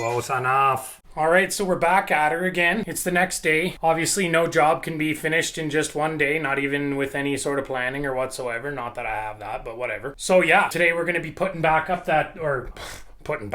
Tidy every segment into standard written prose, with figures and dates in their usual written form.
Close enough. Alright, so we're back at her again. It's the next day. Obviously, no job can be finished in just one day, not even with any sort of planning or whatsoever. Not that I have that, but whatever. So yeah, today we're going to be putting back up that, putting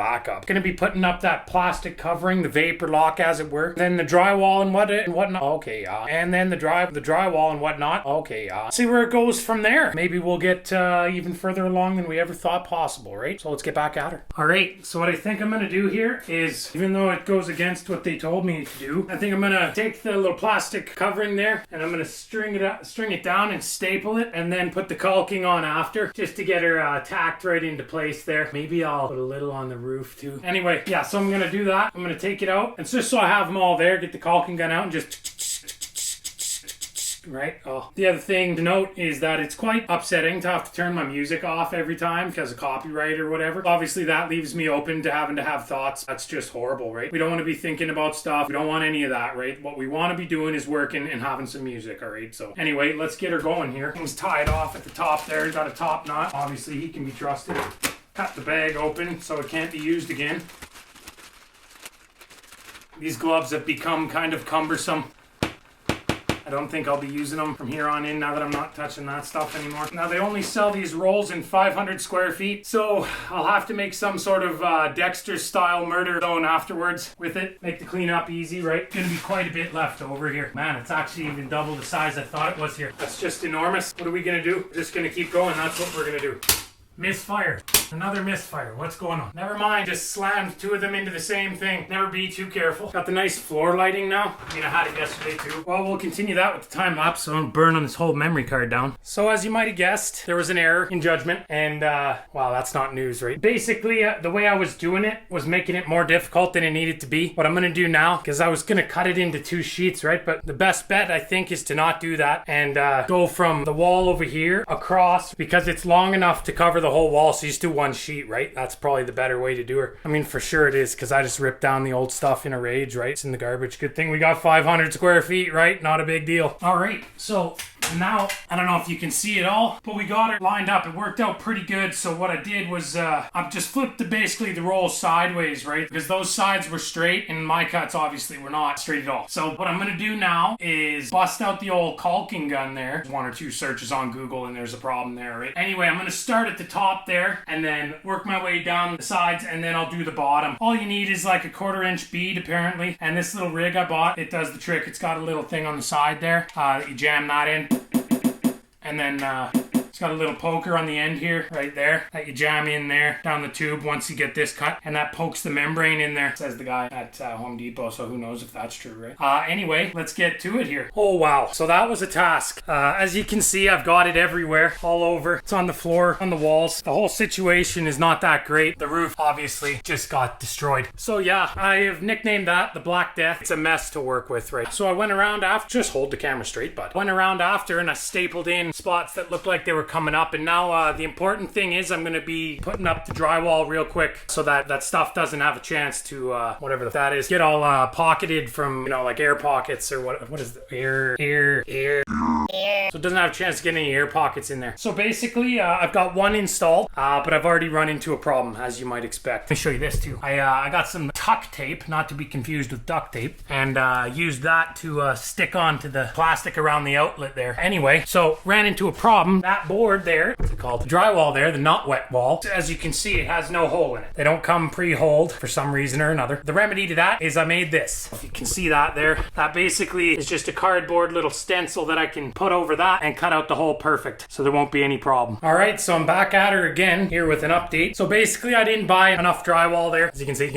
up that plastic covering, the vapor lock as it were. Then the drywall and whatnot. Okay, yeah. And then the drywall and whatnot. Okay, yeah. See where it goes from there. Maybe we'll get even further along than we ever thought possible, right? So let's get back at her. Alright, so what I think I'm gonna do here is, even though it goes against what they told me to do, I think I'm gonna take the little plastic covering there and I'm gonna string it down and staple it and then put the caulking on after, just to get her tacked right into place there. Maybe I'll put a little on the roof too. Anyway, yeah, so I'm gonna do that. I'm gonna take it out, and just so I have them all there, get the caulking gun out and just right. Oh, the other thing to note is that it's quite upsetting to have to turn my music off every time because of copyright or whatever. Obviously that leaves me open to having to have thoughts. That's just horrible, right? We don't want to be thinking about stuff. We don't want any of that, right? What we want to be doing is working and having some music, all right? So anyway, let's get her going here. Things tied off at the top there. Got a top knot. Obviously he can be trusted. Cut the bag open so it can't be used again. These gloves have become kind of cumbersome. I don't think I'll be using them from here on in now that I'm not touching that stuff anymore. Now they only sell these rolls in 500 square feet, so I'll have to make some sort of Dexter style murder zone afterwards with it. Make the cleanup easy, right? Gonna be quite a bit left over here. Man, it's actually even double the size I thought it was here. That's just enormous. What are we gonna do? We're just gonna keep going. That's what we're gonna do. Misfire. Another misfire. What's going on? Never mind. Just slammed two of them into the same thing. Never be too careful. Got the nice floor lighting now. I mean, I had it yesterday too. Well, we'll continue that with the time lapse so I don't burn on this whole memory card down. So as you might have guessed, there was an error in judgment. And, wow, that's not news, right? Basically, the way I was doing it was making it more difficult than it needed to be. What I'm going to do now, because I was going to cut it into two sheets, right? But the best bet, I think, is to not do that and go from the wall over here across, because it's long enough to cover the whole wall. So you just do one sheet, right? That's probably the better way to do her. I mean, for sure it is, because I just ripped down the old stuff in a rage, right? It's in the garbage. Good thing we got 500 square feet, right? Not a big deal. All right, so now, I don't know if you can see it all, but we got her lined up. It worked out pretty good. So what I did was I just flipped basically the roll sideways, right? Because those sides were straight and my cuts obviously were not straight at all. So what I'm going to do now is bust out the old caulking gun there. One or two searches on Google and there's a problem there, right? Anyway, I'm going to start at the top there and then work my way down the sides and then I'll do the bottom. All you need is like a 1/4-inch bead apparently. And this little rig I bought, it does the trick. It's got a little thing on the side there. You jam that in. And then it's got a little poker on the end here, right there, that you jam in there down the tube once you get this cut, and that pokes the membrane in there, says the guy at Home Depot, so who knows if that's true, right? Anyway, let's get to it here. Oh wow, so that was a task. As you can see, I've got it everywhere, all over. It's on the floor, on the walls. The whole situation is not that great. The roof obviously just got destroyed. So yeah, I have nicknamed that the Black Death. It's a mess to work with, right? So I went around after, just hold the camera straight, bud. Went around after and I stapled in spots that looked like they were coming up, and now the important thing is I'm going to be putting up the drywall real quick so that that stuff doesn't have a chance to whatever that is, get all pocketed from, you know, like air pockets or what is the air so it doesn't have a chance to get any air pockets in there. So basically I've got one installed, but I've already run into a problem, as you might expect. Let me show you this too. I got some tuck tape, not to be confused with duct tape, and used that to stick onto the plastic around the outlet there. Anyway, so ran into a problem. That board there, what's it called? The drywall there, the not wet wall. As you can see, it has no hole in it. They don't come pre-holed for some reason or another. The remedy to that is I made this. If you can see that there, that basically is just a cardboard little stencil that I can put over that and cut out the hole perfect, so there won't be any problem. All right, so I'm back at her again here with an update. So basically I didn't buy enough drywall there. As you can see.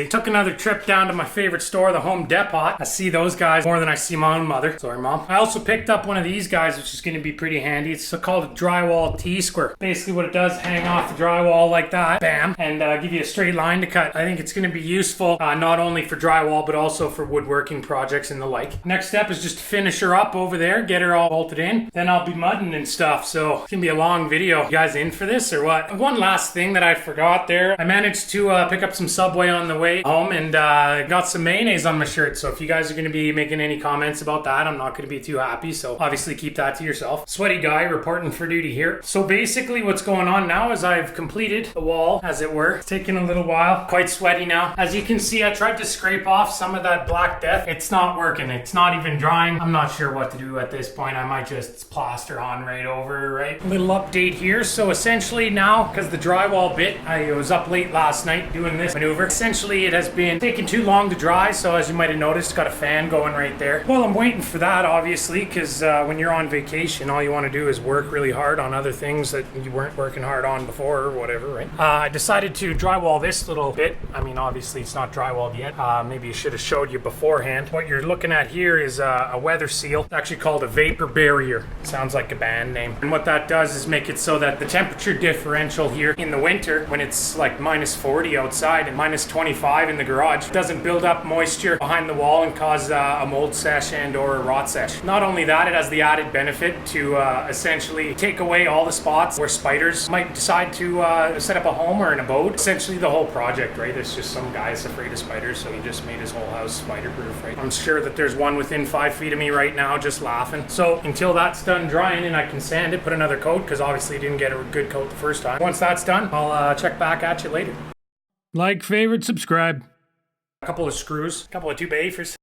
Took another trip down to my favorite store, the Home Depot. I see those guys more than I see my own mother. Sorry, Mom. I also picked up one of these guys, which is going to be pretty handy. It's called a drywall T-square. Basically what it does, hang off the drywall like that, bam, and give you a straight line to cut. I think it's going to be useful not only for drywall but also for woodworking projects and the like. Next step is just to finish her up over there, get her all bolted in. Then I'll be mudding and stuff. So it's gonna be a long video. You guys in for this or what? One last thing that I forgot there. I managed to pick up some Subway on the way home and got some mayonnaise on my shirt. So if you guys are gonna be making any comments about that, I'm not gonna be too happy. So obviously keep that to yourself. Sweaty guy reporting for duty here. So basically what's going on now is I've completed the wall, as it were. It's taken a little while. Quite sweaty now. As you can see, I tried to scrape off some of that Black Death. It's not working. It's not even drying. I'm not sure what to do at this point. I might just plaster on right over, right? Little update here. So essentially now, because the drywall bit, I was up late last night doing this maneuver. Essentially, it has been taking too long to dry. So as you might have noticed, got a fan going right there. Well, I'm waiting for that, obviously, because when you're on vacation, all you want to do is work really hard on other things that you weren't working hard on before or whatever, right? I decided to drywall this little bit. I mean, obviously it's not drywalled yet. Maybe I should have showed you beforehand. What you're looking at here is a weather seal. It's actually called a vapor barrier. Sounds like a band name. And what that does is make it so that the temperature differential here in the winter, when it's like minus 40 outside and minus 25 in the garage, doesn't build up moisture behind the wall and cause a mold sesh and or a rot sesh. Not only that, it has the added benefit to essentially take away all the spots where spiders might decide to set up a home or an abode. Essentially the whole project, right? It's just some guy's afraid of spiders, so he just made his whole house spider proof, right? I'm sure that there's one within 5 feet of me right now just laughing. So until that's done drying and I can sand it, put another coat, because obviously didn't get a good coat the first time. Once that's done, I'll check back at you later. Like, favorite, subscribe. A couple of screws, a couple of 2x8s.